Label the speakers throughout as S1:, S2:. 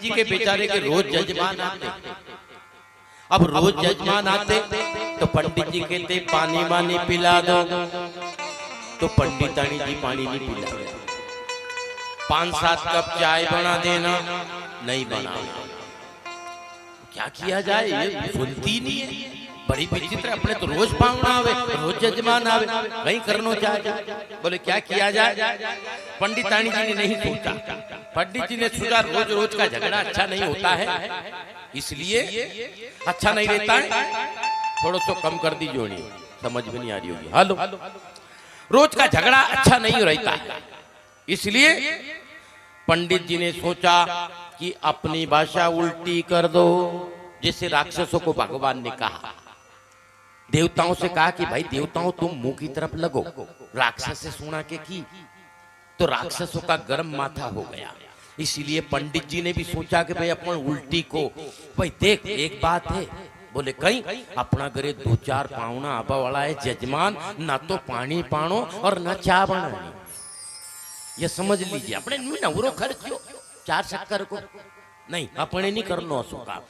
S1: जी के बेचारे के रोज जजमान आते। अब रोज जजमान आते तो पंडित जी कहते पानी मानी पिला दो, तो पंडितानी जी पानी नहीं पिला। 5-7 कप चाय बना देना, नहीं बना। क्या किया जाए, ये सुनती नहीं है। बड़ी विचित्र, अपने तो रोज पाहुना आवे, रोज जजमान आवे, कहीं करनो चाहिए। बोले क्या किया जाए। पंडितानी जी ने नहीं सोचा। पंडित जी ने सोचा रोज रोज का झगड़ा अच्छा नहीं होता है, इसलिए अच्छा नहीं रहता है, थोड़ा सा कम कर दीजिए। नहीं समझ में नहीं आ रही होगी। हेलो, रोज का झगड़ा अच्छा नहीं रहता है, इसलिए पंडित जी ने सोचा कि अपनी भाषा उल्टी कर दो। जैसे राक्षसों को भगवान ने कहा, देवताओं से कहा कि भाई देवताओं तुम मुंह की तरफ लगो, राक्षस से सुना के की तो राक्षसों का गर्म माथा हो गया। इसीलिए पंडित जी ने भी सोचा कि भाई अपन उल्टी को, भाई देख एक बात है, बोले कहीं अपना घरे 2-4 पावना आबा वाला है जजमान, ना तो पानी पानो और ना चा बनानी, ये समझ लीजिए। अपने नवरो खर्चो 4 शक्कर को नहीं, अपने नहीं करना असुका।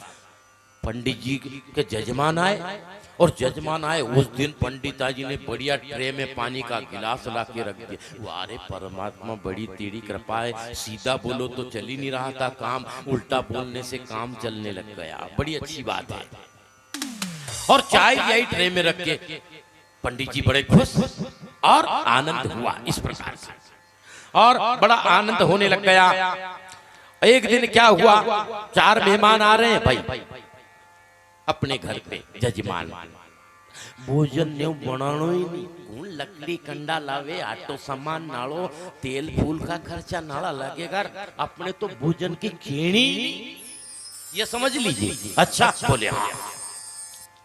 S1: पंडित जी के जजमान आए, और जजमान आए उस दिन पंडिता जी ने बढ़िया ट्रे में पानी का गिलास ला के रख दिया। वारे परमात्मा बड़ी तेरी कृपा है, सीधा बोलो तो चल ही नहीं रहा था काम, उल्टा बोलने से काम चलने लग गया, बड़ी अच्छी बात है। और चाय यही ट्रे में रख के पंडित जी बड़े खुश और आनंद हुआ इस प्रकार से, और बड़ा आनंद होने लग गया। एक दिन क्या हुआ, 4 मेहमान आ रहे हैं भाई अपने घर पे। जजमान भोजन ने बनानो ही नहीं, कौन लकड़ी कंडा लावे, आटो सामान नालो, तेल फूल का खर्चा नाला लगेगा, अपने तो भोजन की खेणी, ये समझ लीजिए। अच्छा बोले हाँ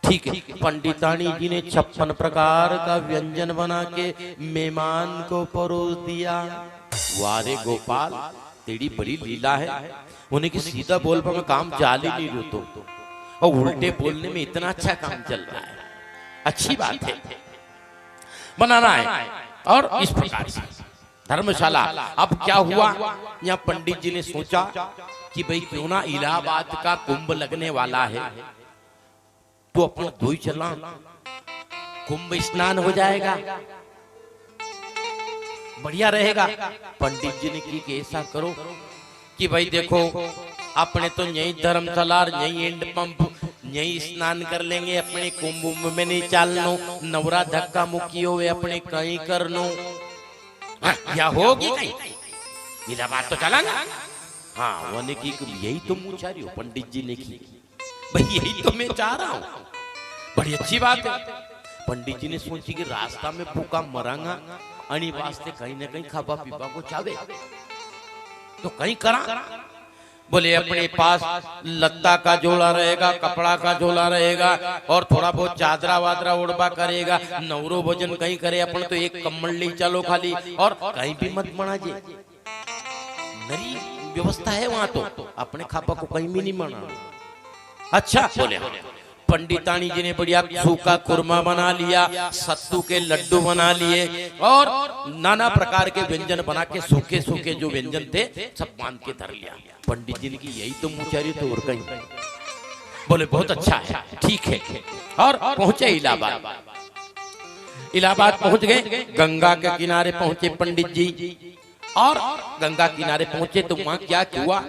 S1: ठीक है। पंडितानी जी ने 56 प्रकार का व्यंजन बना के मेहमान को परोस दिया। वारे गोपाल तेरी बड़ी लीला है, उन्हें की सीधा बोल पर काम चाल ही नहीं रहो, और उल्टे बोलने में इतना अच्छा काम चल रहा है, अच्छी बात है, बनाना है। और इस प्रकार से धर्मशाला। अब क्या हुआ, यहाँ पंडित जी ने सोचा कि भाई क्यों ना इलाहाबाद का कुंभ लगने वाला है, तो अपन दो ही चला, कुंभ स्नान हो जाएगा, बढ़िया रहेगा। पंडित जी ने की कि ऐसा करो कि भाई देखो अपने तो यही धर्मशाला, यही एंड पंप, यही स्नान कर लेंगे, अपने कुंभ में नहीं चालनो, नवरा धक्का मुक्की होवे अपने कहीं करनो। या होगी कहीं इलाहाबाद तो चला ना। हाँ वो ने की यही तो पूछा रही हो, पंडित जी ने की भाई यही तो मैं चाह रहा हूँ, बड़ी अच्छी बात है। पंडित जी ने सोची कि रास्ता में भूखा मरांगा, अनी वास्ते कहीं ना कहीं खाबा पीबा को चावे, तो कहीं करा। बोले अपने पास लत्ता का झोला रहेगा, कपड़ा का झोला रहेगा, और थोड़ा बहुत चादरा वादरा उड़बा करेगा, नवरो भोजन कहीं करे, अपन तो एक कम्बल ले चलो खाली, और कहीं भी मत बना जे, नरी व्यवस्था है वहां, तो अपने खापा को कहीं भी नहीं बना। अच्छा बोले पंडितानी जी ने बढ़िया सूखा कुरमा बना लिया, सत्तू के लड्डू बना लिए, और नाना प्रकार के व्यंजन बना के सूखे सूखे जो व्यंजन थे सब बांध के धर लिया। पंडित जी ने की यही तो मुचारी तो और कहीं। बोले बहुत अच्छा है, ठीक है। और पहुंचे इलाहाबाद। इलाहाबाद पहुंच गए, गंगा के किनारे पहुंचे पंडित जी, और गंगा किनारे पहुंचे तो वहां क्या हुआ,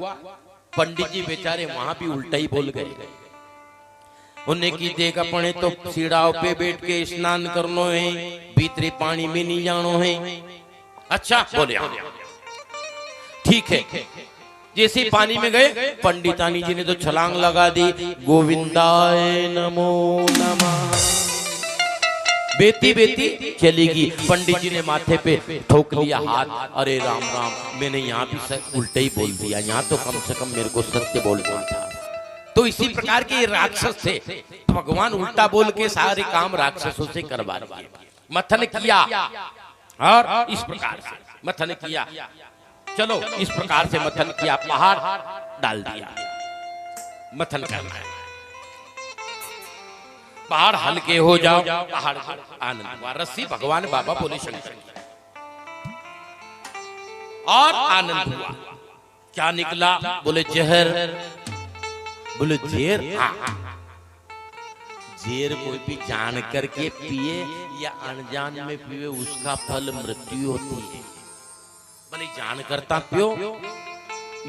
S1: पंडित जी बेचारे वहां भी उल्टा ही बोल गए। उन्हें की देख अपने तो सीढ़ाओं पे बैठ के स्नान करनो है, भीतरी पानी में नहीं जानो है। अच्छा बोले हाँ ठीक है। जैसे पानी में गए, पंडितानी जी ने तो छलांग लगा दी, गोविंदाय नमो नमः, बेती बेती चलेगी। पंडित जी ने माथे पे ठोक लिया हाथ, अरे राम राम, मैंने यहाँ भी उल्टे ही बोल दिया, यहाँ तो कम से कम मेरे को सत्य बोलना था। तो इसी प्रकार के राक्षस थे, भगवान उल्टा बोल के सारे काम राक्षसों से करवा दिए। मथन किया, और इस प्रकार से मथन किया, चलो इस प्रकार से मथन किया, पहाड़ डाल दिया, मथन करना है, पहाड़ हल्के हो जाओ, पहाड़ आनंद हुआ। रस्सी भगवान बाबा बोले शंकर, और आनंद हुआ। क्या निकला? बोले जहर। बोले जेर? हाँ। जेर कोई भी जान करके पिए या अनजान में पिए उसका फल मृत्यु होती है। भले जान करता पियो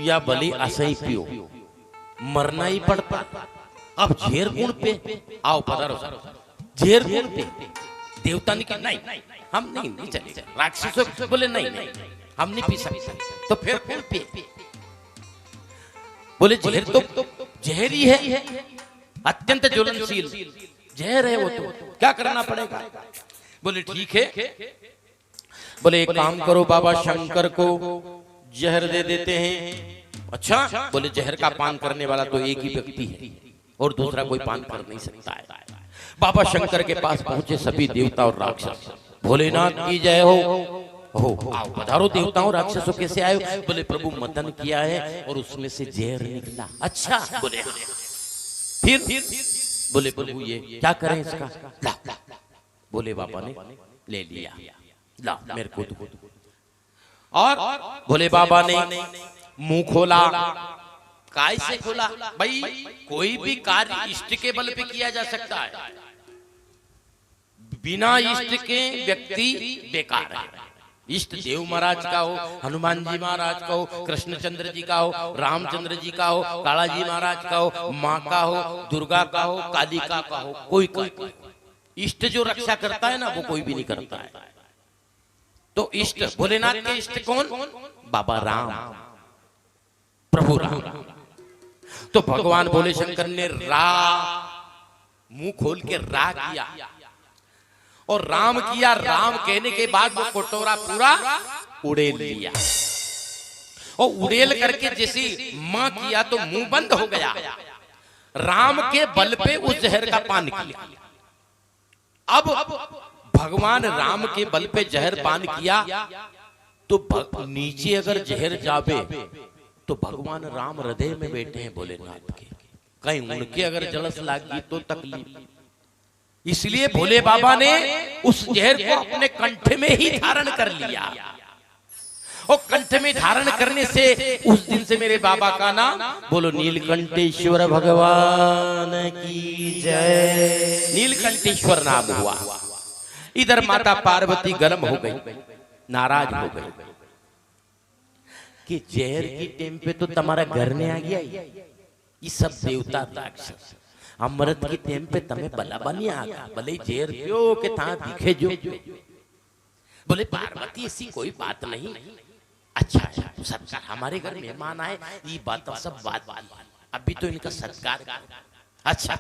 S1: या भले असही पियो, मरना ही पड़ता। अब जेर कौन पे? आओ पधारो। जेर कौन पे? देवता ने कहा नहीं हम नहीं चले। राक्षसों बोले नहीं हम नहीं पी सकते। तो फिर कौन पे? बोले जहर तो जहर ही है, अत्यंत ज्वलनशील जहर है वो, तो क्या करना पड़ेगा? बोले ठीक है। बोले एक काम करो, बाबा शंकर को जहर दे देते हैं। अच्छा। बोले जहर का पान करने वाला तो एक ही व्यक्ति है और दूसरा कोई पान कर नहीं सकता है। बाबा शंकर के पास पहुंचे सभी देवता और राक्षस। भोलेनाथ की जय हो। आओ पधारो देवताओं राक्षसों, कैसे आए? बोले प्रभु मतन किया है और उसमें से जहर निकला। अच्छा। बोले फिर? बोले प्रभु ये क्या करें इसका? ला। बोले बाबा ने ले लिया, ला मेरे को दो। और बोले बाबा ने मुंह खोला। काय से खोला? भाई कोई भी कार्य इष्ट के बल पे किया जा सकता है, बिना इष्ट के व्यक्ति बेकार है। इष्ट देव महाराज का हो, हनुमान जी महाराज का हो, कृष्णचंद्र जी का हो, रामचंद्र जी का हो, काला जी महाराज का हो, माँ का हो, दुर्गा का हो, कालिका का हो, कोई इष्ट जो रक्षा करता है ना वो कोई भी नहीं करता है। तो इष्ट भोलेनाथ के इष्ट कौन? बाबा राम, प्रभु राम। तो भगवान भोले शंकर ने रा मुंह खोल के रा किया और राम किया। राम कहने के बाद वो कटोरा पूरा उड़ेल लिया और उड़ेल करके जैसे मां किया तो मुंह बंद हो गया। राम के बल पे उस जहर का पान किया। अब भगवान राम के बल पे जहर पान किया तो नीचे अगर जहर जावे तो भगवान राम हृदय में बैठे हैं भोलेनाथ के, कहीं उनके अगर जलस लागी तो तकलीफ। इसलिए भोले बाबा ने उस जहर को अपने कंठ में ही धारण कर लिया और कंठ में धारण करने से उस दिन से मेरे बाबा का नाम बोलो नीलकंठेश्वर भगवान की जय। नीलकंठेश्वर नाम हुआ। इधर माता पार्वती गर्म हो गई, नाराज हो गई कि जहर की टेम पे तो तुम्हारा घर ने आ गया। ये सब देवता राक्षस अमृत की टेम पे तमें बला बनी आ गया। भले जहर पियो के ता दिखे जो। बोले पार्वती ऐसी कोई बात नहीं। अच्छा सत्कार, हमारे घर मेहमान आए, ये बात सब बात अभी तो इनका सत्कार। अच्छा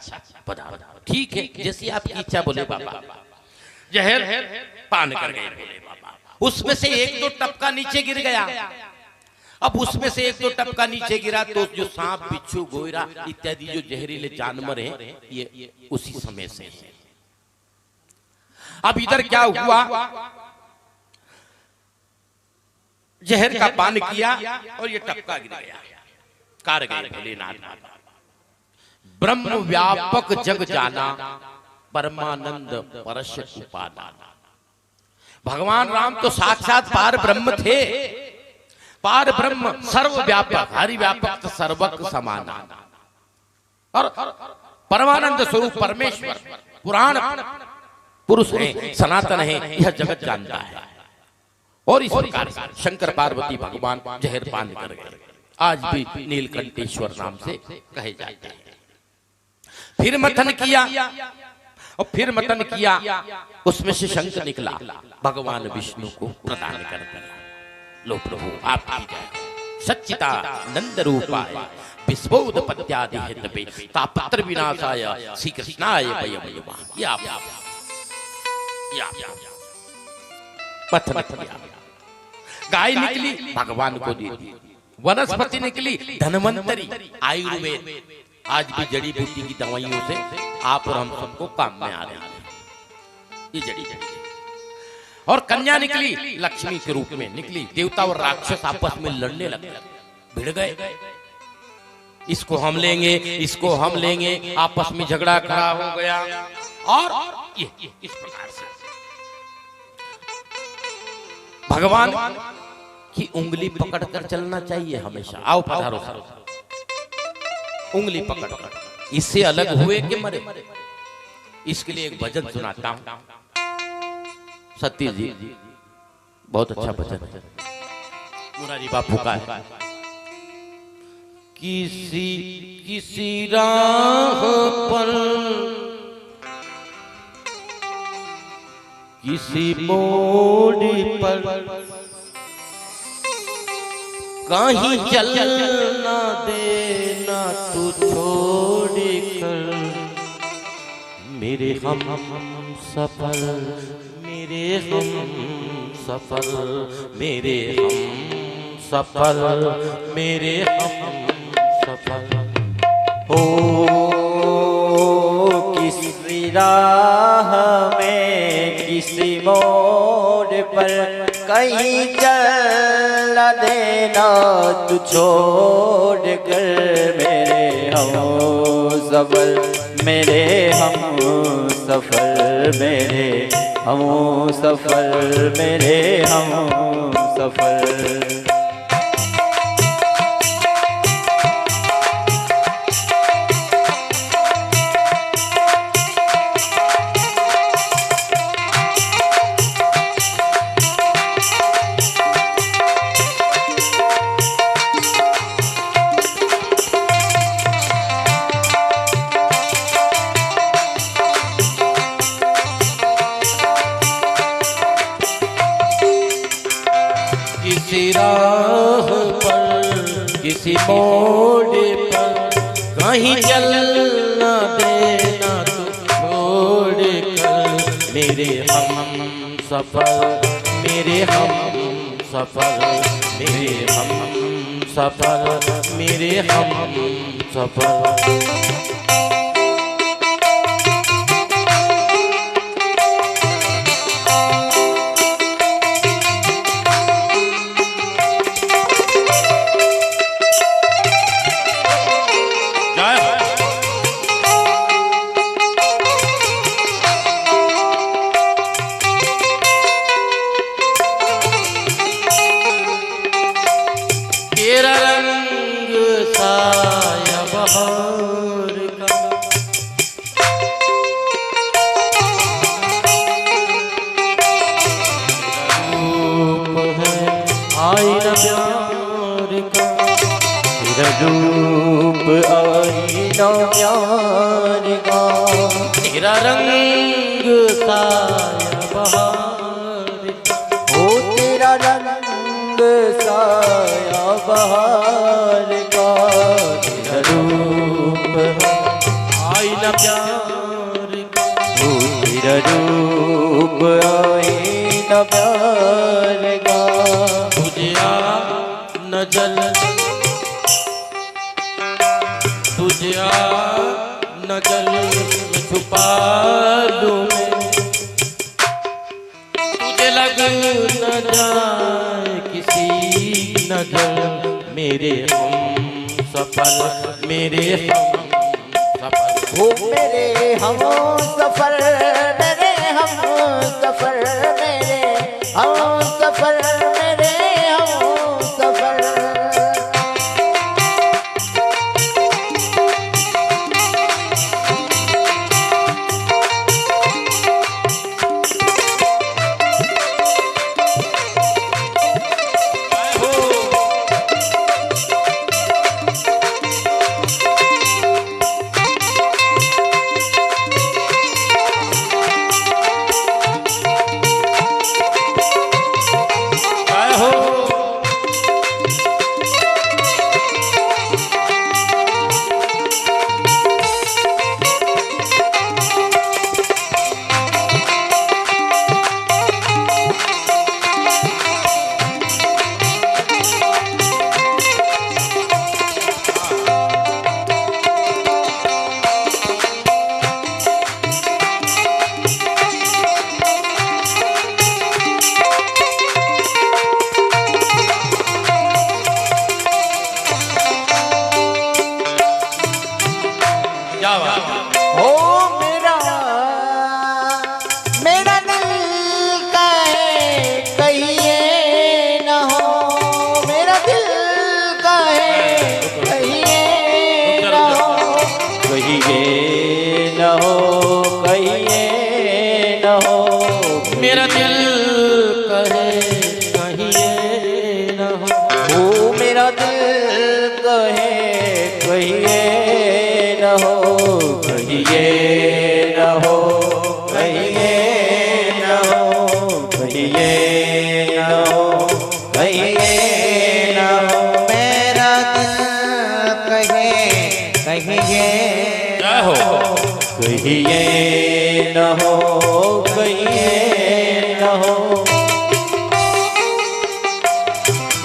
S1: पधारो, ठीक है जैसी आपकी इच्छा। बोले बाबा जहर पान कर गए बोले बाबा। उसमें से एक तो टपका नीचे गिर गया। अब उसमें से एक तो टपका नीचे गिरा तो जो सांप बिच्छू गोयरा इत्यादि जो जहरीले जानवर हैं ये उसी समय से है। अब इधर क्या हुआ? जहर का पान किया और ये टपका गिर गया। कार गए भोलेनाथ। ब्रह्म व्यापक जग जाना, परमानंद परश उपादान। भगवान राम तो साक्षात पार ब्रह्म थे। पार ब्रह्म सर्वव्यापक, हरि व्यापक सर्वक समान और परमानंद स्वरूप परमेश्वर पुराण पुरुष है, सनातन है, यह जगत जानता है। और इस प्रकार शंकर पार्वती भगवान जहर पान कर गए। आज भी नीलकंठेश्वर नाम से कहे जाते हैं। फिर मंथन किया और फिर मंथन किया, उसमें से शंख निकला, भगवान विष्णु को प्रदान कर दिया। लो प्रभु आपकी जय। सच्चिदानंद रूपाय विश्वोत्पत्त्यादि हेतवे तापत्र विनाशाय श्री कृष्णाय वयं नमः। या गाय निकली, भगवान को दी। वनस्पति निकली, धन्वंतरी आयुर्वेद। आज भी जड़ी बूटी की दवाइयों से आप और हम सबको काम में आ रहे हैं ये जड़ी बूटी। और कन्या निकली, लक्ष्मी के रूप में निकली। देवता और राक्षस आपस में लड़ने लगे, भिड़ गए। इसको हम लेंगे, इसको हम लेंगे, आपस में झगड़ा खड़ा हो गया। और ये इस प्रकार से भगवान कि उंगली पकड़कर चलना चाहिए हमेशा। आओ पधारो सर, उंगली पकड़कर, इससे अलग हुए कि मरे। इसके लिए एक भजन सुनाता हूं, सत्य जी बहुत अच्छा भजन है, मुरारी बापू का है। किसी किसी राह पर किसी मोड़ पर कहीं चलना देना तू छोड़ कर, मेरे हम सफर, मेरे हम सफर, मेरे हम सफर, मेरे हम सफर।
S2: हो किसी राह में किसी मोड़ पर कहीं चल देना तू छोड़ कर, मेरे हम सफर, मेरे हम सफर, मेरे हम सफर, मेरे हम सफर।
S1: किसी राह पर किसी मोड़ पर कहीं चलना देना तू छोड़ कर, मेरे हम सफर, मेरे हम सफर, मेरे हम सफर, मेरे हम सफर। तेरा रंग साया बहार का, रूप है आईना प्यार का,
S2: तेरा रूप आईना प्यार का,
S1: तेरा रंग साया बहार का,
S2: ओ तेरा रंग साया बहार का, तेरा रूप
S1: आईना प्यार का,
S2: ओ तेरा रूप आईना प्यार का।
S1: तुझे आ न जल, तुझे आ न जल में छुपा लूं मैं, तुझे लग न जाए किसी नजर, मेरे हम सफर, मेरे हम सफर।
S2: ओ मेरे हम सफर, मेरे हम सफर, मेरे हम सफर, मेरे हम सफर। मेरा दिल कहे कहिए न हो, कहिए न हो, कहिए न हो, कहिए न हो, कहिए न हो, कहिए न हो, मेरा दिल कहे, कहिए
S1: जय हो।
S2: कहिए न हो, कहिए न हो,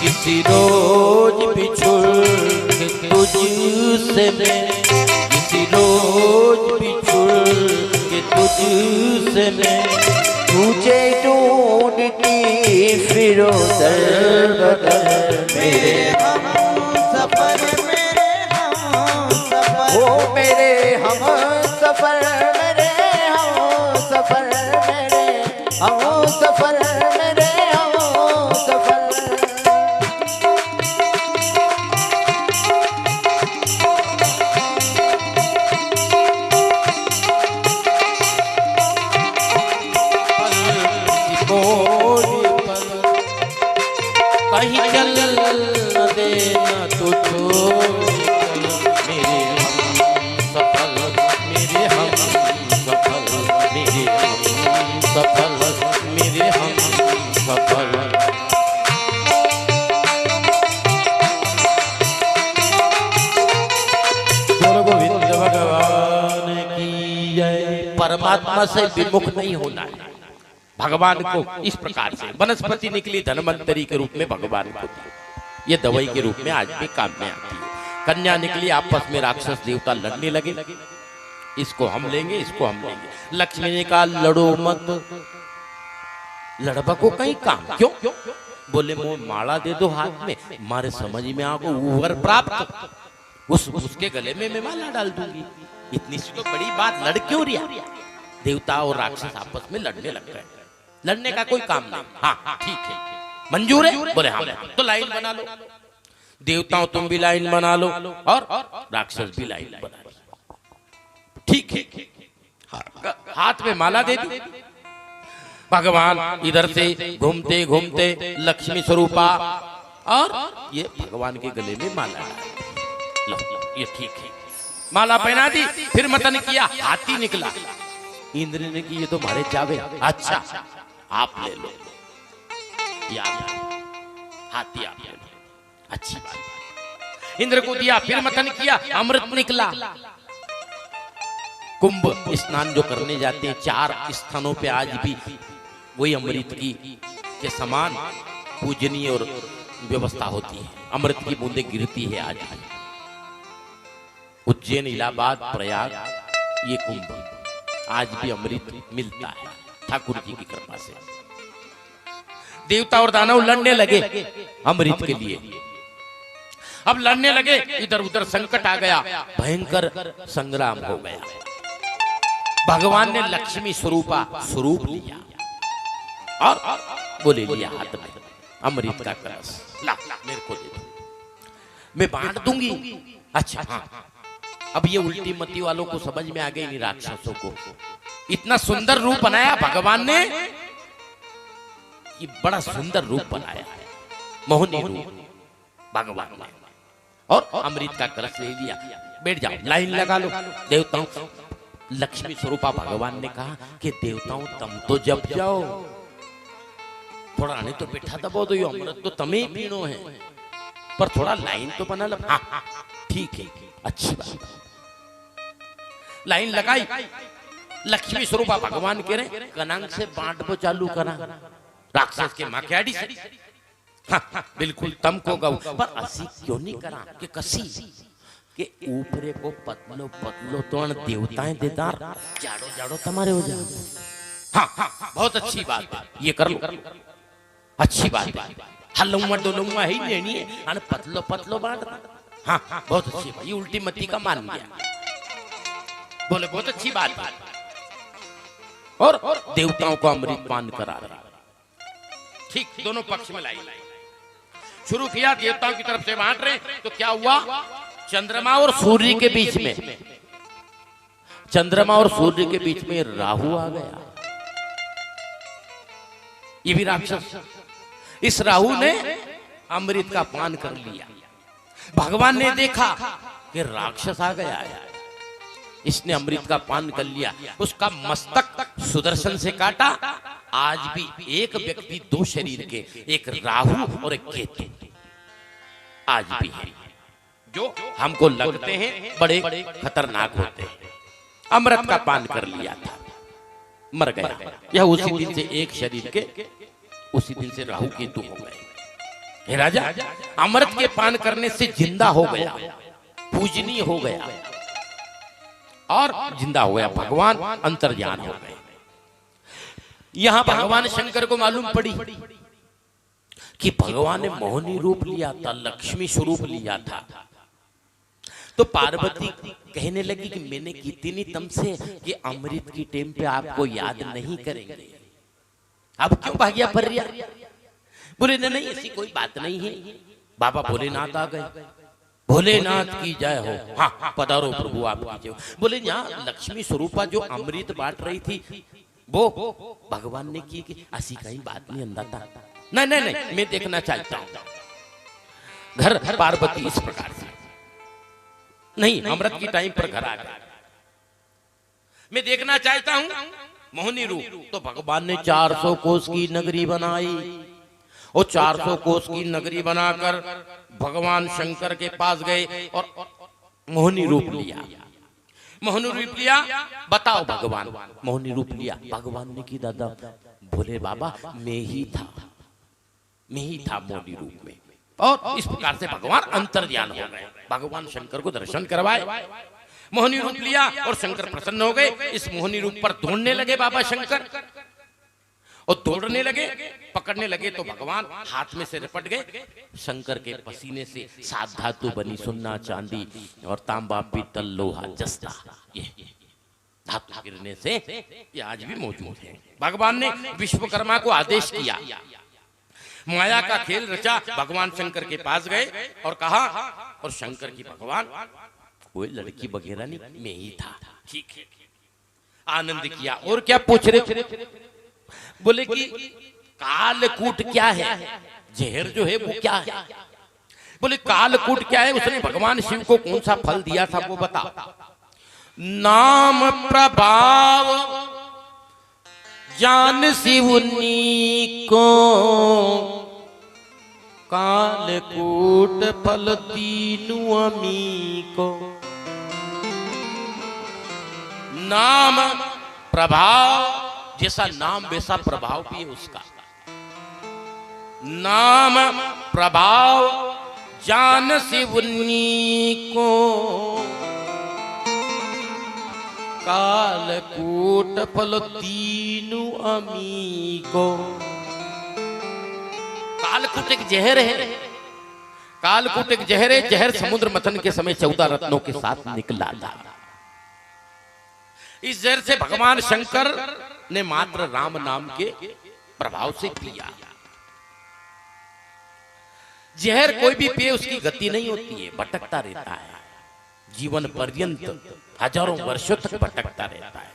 S2: किसी रोज बिछुड़ के तुझसे मैं, किसी रोज बिछुड़ के तुझसे मैं, तुझे ढूंढती फिरो दर बदर, मेरे हम सफर, मेरे हम सफर, ओ मेरे हम सफर, मेरे हम सफर, मेरे हम सफर, मेरे हम सफर।
S1: कहीं चल न देना तो मेरे हम सफल, मेरे हम सफल, मेरे हम सफल, मेरे हम सफल। गोविंद भगवान की जय। परमात्मा से विमुख नहीं होना है। भगवान को इस प्रकार से वनस्पति निकली धनवंतरी के रूप में भगवान को दी, ये दवाई के रूप में आज भी काम में आती है। कन्या निकली, आपस में राक्षस देवता लड़ने लगे, इसको हम लेंगे, इसको हम लेंगे। लक्ष्मी ने कहा लड़ो मत, लड़बा को कहीं काम क्यों? बोले मोह माला दे दो हाथ में, मारे समझ में आगो वर प्राप्त, उसके गले में मैं माला डाल दूंगी। इतनी सी तो बड़ी बात, लड़ क्यों रिया? देवता और राक्षस आपस में लड़ने लग गए। लड़ने का कोई काम नहीं। हाँ ठीक है, मंजूर है? बोले हाँ। तो लाइन बना लो, देवताओं तुम भी लाइन बना लो और राक्षस भी लाइन बना लो। ठीक है, हाथ में माला दे दी। भगवान इधर से घूमते घूमते लक्ष्मी स्वरूपा और ये भगवान के गले में माला डाली। लो ये ठीक है, माला पहना दी। फिर मतन किया, हाथी निकला। इंद्र ने की ये तो मारे चावे, अच्छा आप ले लो, हाथी आप ले लो, अच्छी बात। इंद्र को दिया, फिर मथन किया, अमृत निकला। कुंभ स्नान जो करने जाते हैं 4 स्थानों पे आज भी वही अमृत की के समान पूजनीय और व्यवस्था होती है। अमृत की बूंदें गिरती है आज भी। उज्जैन, इलाहाबाद, प्रयाग, ये कुंभ आज भी अमृत मिलता है ठाकुर जी की कृपा से। देवता और दानव लड़ने लगे अमृत के लिए। अब लड़ने लगे, इधर उधर संकट आ गया, भयंकर संग्राम हो गया। भगवान ने लक्ष्मी स्वरूपा स्वरूप लिया और बोले लिया हाथ में अमृत का कलश, ला मेरे को दे दो, मैं बांट दूंगी। अच्छा हाँ, अब ये उल्टी मती वालों को समझ में आ गई, नहीं राक्षसों को। इतना सुंदर रूप बनाया भगवान ने, ये बड़ा सुंदर रूप बनाया है, मोहनी रूप भगवान ने। और अमृत का कलश ले लिया, बैठ जाओ, लाइन लगा लो। देवताओं, लक्ष्मी स्वरूपा भगवान ने कहा कि देवताओं तुम तो जप जाओ, थोड़ा नहीं तो बैठा दबो दो, अमृत तो तुम्हें ही पीनो है, पर थोड़ा लाइन तो बना लो। हाँ ठीक है, अच्छी बात। लाइन लगाई, लक्ष्मी स्वरूपा भगवान कह रहे कनांग से बांट बो चालू करा, राक्षस के माख्याडी से। हाँ, बिल्कुल तम को गौ, पर असी क्यों नहीं करा कि कसी के ऊपरे को पतलो पतलो तो देवताएं देदार जाड़ो जाड़ो तुम्हारे हो जाए। हाँ, बहुत अच्छी बात है, ये कर लो, अच्छी बात है। हलुआ डोलुआ ही लेनी है, अन पतलो पतलो बांट। हाँ, बहुत अच्छी बात, ये उल्टी मती का मान गया। बोले बहुत अच्छी बात है। और देवताओं को अमृत पान करा रहा। ठीक, दोनों पक्ष में लाई शुरू किया, देवताओं की तरफ से बांट रहे। तो क्या हुआ, चंद्रमा और सूर्य के बीच में, चंद्रमा और सूर्य के बीच में राहु आ गया। ये भी राक्षस, इस राहु ने अमृत का पान कर लिया। भगवान ने देखा कि राक्षस आ गया है, इसने अमृत का पान कर लिया, उसका मस्तक सुदर्शन से काटा। आज भी एक व्यक्ति दो शरीर के, एक राहु और एक केतु आज भी है, जो हमको लगते हैं बड़े खतरनाक होते हैं। अमृत का पान कर लिया था, मर गया। यह उसी दिन से एक शरीर के, उसी दिन से राहु केतु हो गए। हे राजा, अमृत के पान करने से जिंदा हो गया, पूजनीय हो गया और जिंदा हो गया, भगवान अंतर्ज्ञान हो गए। यहां भगवान शंकर को मालूम पड़ी कि भगवान ने मोहिनी रूप लिया था, लक्ष्मी स्वरूप लिया था। तो पार्वती कहने लगी कि मैंने कितनी तम से कि अमृत की टेम पे आपको याद नहीं करेंगे, अब क्यों भाग्या पर रिया? बोले नहीं, ऐसी कोई बात नहीं है। बाबा भोलेनाथ आ गए, भोलेनाथ की जय हो। हाँ, पधारो प्रभु आपकी जय हो। बोले यहाँ लक्ष्मी स्वरूपा जो अमृत बांट रही थी वो भगवान ने की कि ऐसी कहीं बात नहीं अंदाता। नहीं नहीं नहीं, मैं देखना चाहता हूं। घर पार्वती इस प्रकार से नहीं, अमृत की टाइम पर घर आ गया, मैं देखना चाहता हूं मोहिनी रूप। तो भगवान ने 400 कोस की नगरी बनाई और 400 कोस की नगरी बनाकर भगवान शंकर के पास गए और मोहिनी रूप लिया। मोहिनी रूप लिया, बताओ भगवान। मोहिनी रूप लिया, भगवान ने की दादा बोले बाबा मैं ही था मोहिनी रूप में। और इस प्रकार से भगवान अंतर्ज्ञान हो गए, भगवान शंकर को दर्शन करवाए। मोहिनी रूप लिया और शंकर प्रसन्न हो गए। इस मोहिनी रूप पर दौड़ने लगे बाबा शंकर और दौड़ने लगे, पकड़ने लगे तो भगवान हाथ में से रपट गए। शंकर के पसीने से 7 धातु बनी, सोना चांदी और तांबा पीतल लोहा जस्ता, ये धातु गिरने से ये आज भी मौजूद है। भगवान ने विश्वकर्मा को आदेश किया, माया का खेल रचा। भगवान शंकर के पास गए और कहा, और शंकर की भगवान कोई लड़की वगैरह नहीं, मैं ही था। ठीक है, आनंद किया। और क्या पूछ रहे? बोले कि कालकूट क्या है, जहर जो है वो क्या है? बोले कालकूट क्या है, उसने भगवान शिव को कौन सा फल दिया था वो बता। नाम प्रभाव जान शिवनी को, कालकूट फल तीनु अमी को। नाम प्रभाव, जैसा नाम वैसा प्रभाव भी है उसका। नाम प्रभाव जान शिवनी को, कालकूट फल तीनु अमी को। कालकूट एक जहर है, कालकूट एक जहर है। जहर समुद्र मंथन के समय 14 रत्नों के साथ निकला था। इस जहर से भगवान शंकर ने मात्र राम नाम के प्रभाव से पिया। जहर कोई भी पिए उसकी गति नहीं होती है, भटकता रहता है, जीवन पर्यंत हजारों वर्षों तक भटकता रहता है।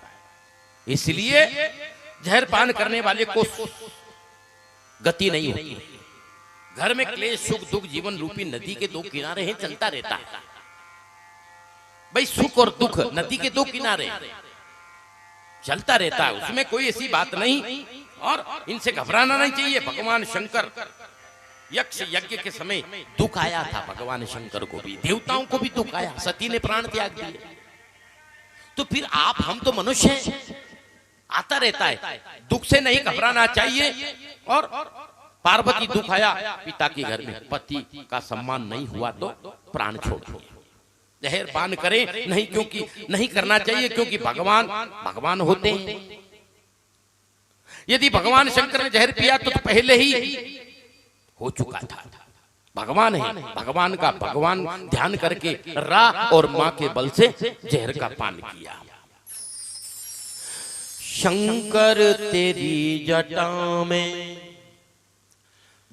S1: इसलिए जहर पान करने वाले को गति नहीं होती। घर में क्लेश सुख दुख जीवन रूपी नदी के दो किनारे हैं, चलता रहता है भाई। सुख और दुख नदी के दो किनारे चलता रहता है, उसमें कोई ऐसी बात नहीं और इनसे घबराना नहीं चाहिए। भगवान शंकर यक्ष यज्ञ के समय दुख आया था, भगवान शंकर को भी, देवताओं को भी दुख आया, सती ने प्राण त्याग दिए। तो फिर आप हम तो मनुष्य हैं, आता रहता है, दुख से नहीं घबराना चाहिए। और पार्वती दुख आया पिता के घर में, पति का सम्मान नहीं हुआ तो प्राण छोड़ दिए। जहर पान करें नहीं, क्योंकि नहीं करना चाहिए, क्योंकि भगवान होते हैं। यदि भगवान शंकर ने जहर पिया तो पहले ही हो चुका था। भगवान है, भगवान का भगवान ध्यान करके रा और मां के बल से जहर का पान किया। शंकर तेरी जटा में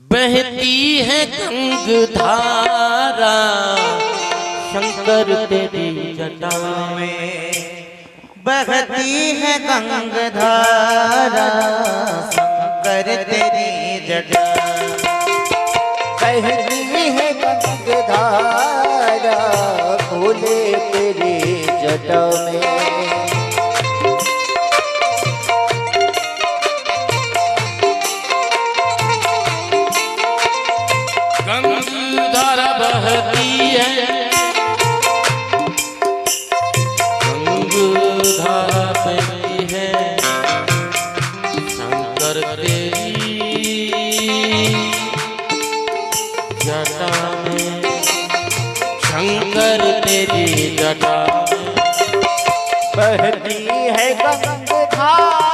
S1: बहती है गंगाधारा, शंकर तेरी जटा में
S3: बहती है गंगाधारा, शंकर तेरी जटा बहती है गंगाधारा, फूल
S2: भोले तेरी जटा में।
S1: गंगाधारा बहती है, गंगाधारा बहती है, शंकर तेरी जटा में, शंकर तेरी जटा में
S2: बहती है गंगाधारा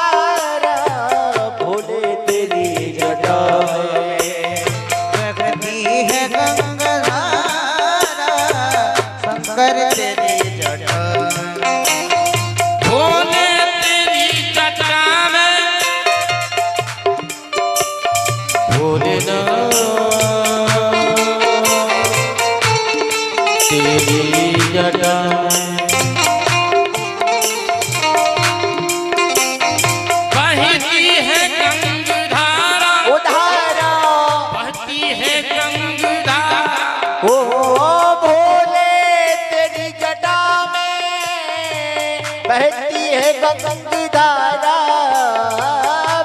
S2: भोले तेरी जटा में।
S3: बहती है गंगाधारा शंकर तेरी जटा में।
S1: भोले तेरी जटा में, भोलेनाथ तेरी जटा में बहती है गंगाधारा,
S2: उधारा
S1: बहती है गंगाधारा,
S2: ओ भोले तेरी जटा में बहती है गंगाधारा,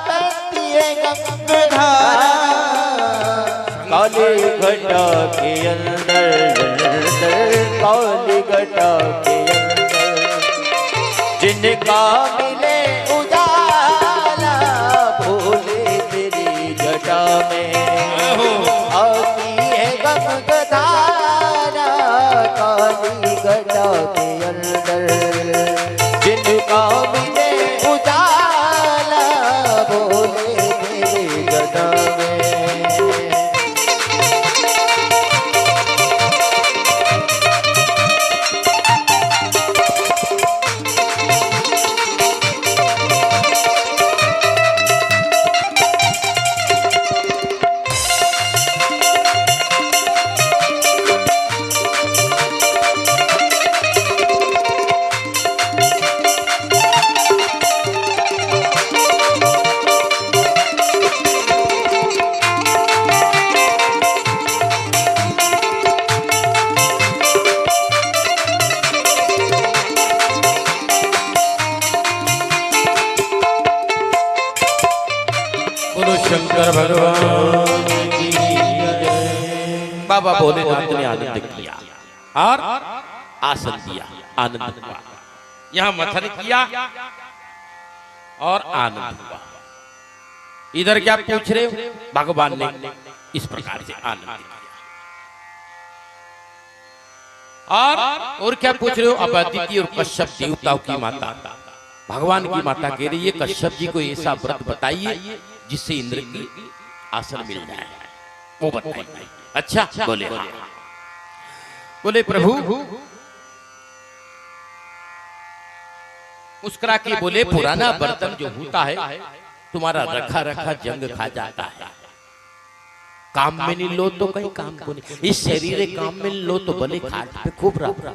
S2: बहती है गंगाधारा। काली घटा के अंदर, काली घटा के अंदर जिनका मिले उजाला भोले तेरी जटा में आती है गंगाधारा। काली घटा के अंदर जिनका मिले उजाला भोले तेरी जटा में।
S1: बोलो शंकर भगवान की जय। बाबा भोलेनाथ ने आनंद किया और आसन दिया, आनंद हुआ। यहाँ मथन किया और आनंद हुआ। इधर क्या पूछ रहे हो? भगवान ने इस प्रकार से आनंद किया। और क्या पूछ रहे हो? अब अदिति और कश्यप देवताओं की माता, भगवान की माता कह रही है कश्यप जी को ऐसा व्रत बताइए जिससे इंद्र की आसन मिल जाए, वो बताइए। अच्छा बोले हाँ। बोले प्रभु, मुस्कुरा के बोले पुराना बर्तन जो होता है तुम्हारा रखा रखा जंग खा जाता है। काम में नहीं लो तो कहीं काम को नहीं, इस शरीर काम में लो तो भले खाट पे खूब रहा,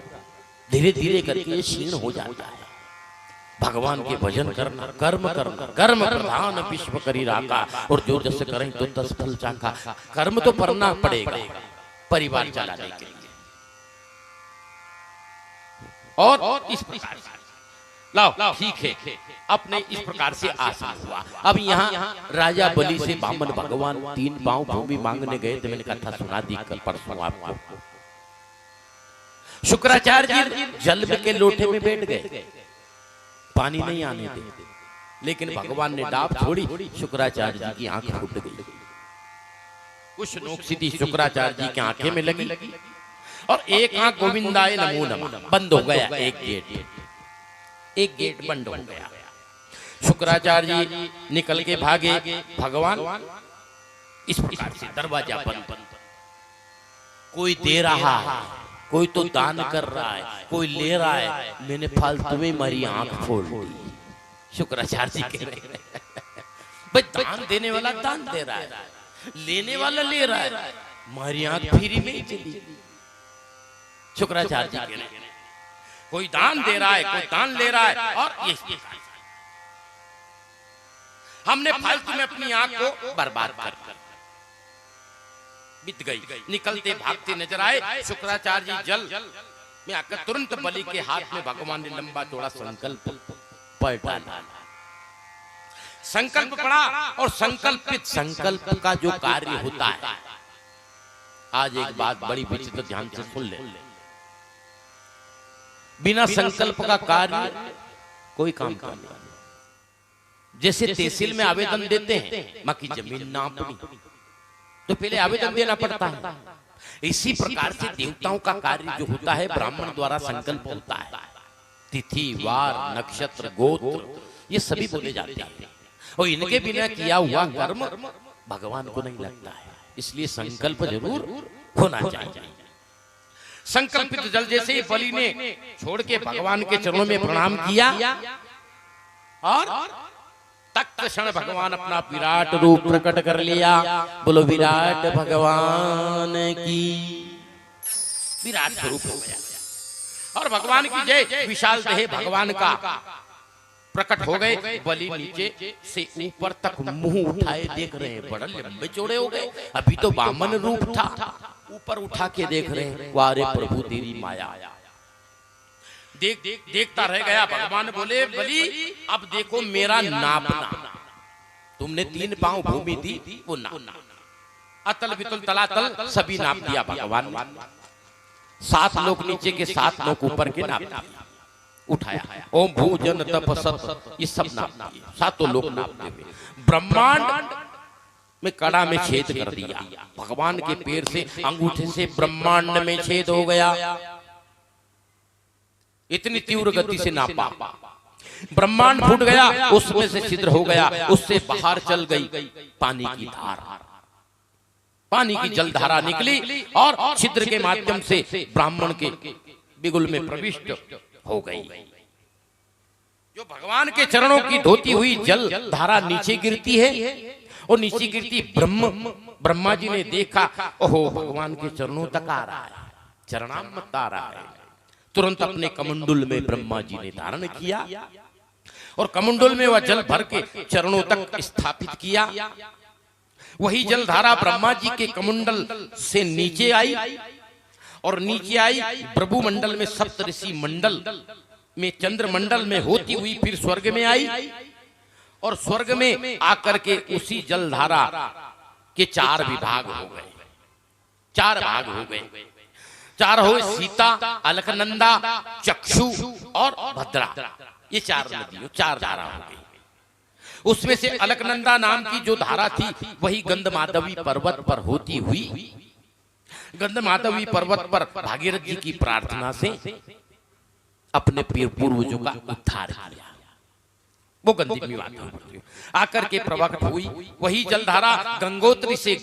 S1: धीरे धीरे करके ये क्षीण हो जाता है। भगवान के भजन करना, कर्म करना, कर्म प्रधान विश्व करी राका, और जो जस करें तो तस फल चाखा। कर्म तो करना पड़ेगा परिवार चलाने के लिए। और इस प्रकार से लाओ ठीक है, अपने इस प्रकार से आसन हुआ। अब यहाँ राजा बलि से बामन भगवान 3 पांव भूमि मांगने गए थे। मैंने कथा सुना दी कल परसों आपको। शुक्राचार्य जी जल के लोटे में बैठ गए, पानी नहीं आने दे, लेकिन भगवान ने डाब छोड़ी, शुक्राचार्य जी की आंख फूट गई। कुछ नोक सीधी शुक्राचार्य जी की आंखें में लगी और एक आंख गोविंदाय नमो नमः बंद हो गया। एक गेट बंद हो गया। शुक्राचार्य जी निकल के भागे। भगवान इस प्रकार से दरवाजा बंद। कोई दे रहा है, कोई तो दान कर रहा है, कोई ले रहा है। मैंने फालतू में मेरी आंख फोड़ दी। शुक्राचार्य जी कह रहे भाई दान देने वाला दान दे रहा है, लेने वाला ले रहा है, मेरी आंख फ्री में ही चली। शुक्राचार्य जी कह रहे कोई दान दे रहा है, कोई दान ले रहा है, और ये हमने फालतू में अपनी आंख को बर्बाद कर बीत गई। निकलते भागते नजर आए। शुक्राचार्य जी जल में आकर तुरंत बलि के हाथ में भगवान ने लंबा चौड़ा संकल्प पढ़ डाला। संकल्प पड़ा और संकल्पित संकल्प का जो कार्य होता है, आज एक बात बड़ी विचित्र ध्यान से सुन ले, बिना संकल्प का कार्य कोई काम कर नहीं। जैसे तहसील में आवेदन देते हैं, मां की जमीन नापनी, तो पहले आवेदन देना पड़ता है। इसी प्रकार से देवताओं का कार्य जो होता है ब्राह्मण द्वारा संकल्प होता है। तिथि, वार, नक्षत्र, गोत्र ये सभी बोले जाते हैं और इनके बिना किया हुआ कर्म भगवान को नहीं लगता है, इसलिए संकल्प जरूर होना चाहिए। संकल्पित जल जैसे ही बलि ने छोड़ के भगवान के चरणों में प्रणाम किया और तत्क्षण भगवान अपना विराट रूप प्रकट कर लिया। बोलो विराट भगवान की, विराट स्वरूप हो गया और भगवान की जय। विशाल देह भगवान का प्रकट हो गए। बलि नीचे से ऊपर तक मुंह उठाए देख रहे हैं, बड़े लंबे चौड़े हो गए। अभी तो वामन रूप था, ऊपर उठा के देख रहे हैं, वारे प्रभु तेरी माया। देखता रह गया। भगवान बोले बलि अब देखो मेरा नापना, तुमने 3 पांव भूमि दी, वो नापना, अतल वितल तलातल सभी नाप दिया भगवान ने। 7 लोग नीचे के 7 लोग ऊपर के नाप दिया, उठाया। ओम भूजन तप सत ये सब नाप दिए, 7 लोग नाप दिए। ब्रह्मांड में कड़ा में छेद कर दिया। भगवान के पैर से अंगूठे से ब्रह्मांड में छेद हो गया। इतनी तीव्र गति से नापा, ब्रह्मांड फूट गया, उसमें से छिद्र हो गया, उससे बाहर चल गई पानी की धारा। पानी की जलधारा निकली और छिद्र के माध्यम से ब्राह्मण के बिगुल में प्रविष्ट हो गई। जो भगवान के चरणों की धोती हुई जल धारा नीचे गिरती है और नीचे गिरती ब्रह्मा जी ने देखा, ओहो भगवान के चरणों तक आ रहा है, चरणामृत आ रहा है। तुरंत अपने कमंडल में ब्रह्मा जी ने धारण किया और कमंडल में वह जल भर के चरणों तक स्थापित किया। वही जल धारा ब्रह्मा जी के कमंडल से नीचे आई और नीचे आई प्रभु मंडल में, सप्तऋषि मंडल में, चंद्र मंडल में होती हुई फिर स्वर्ग में आई और स्वर्ग में आकर के उसी जल धारा के 4 विभाग हो गए, 4 भाग हो गए। 4 हो, सीता, अलकनंदा, चक्षु और भद्रा, ये 4 नदियों 4 धारा हो गई। उसमें से अलकनंदा नाम की जो धारा थी वही गंधमाधवी पर्वत पर होती हुई गंधमाधवी पर्वत पर भागीरथ जी की प्रार्थना से अपने पूर्वजों का उद्धार किया। वो गंधमाधवी आकर के प्रकट हुई। वही जलधारा गंगोत्री से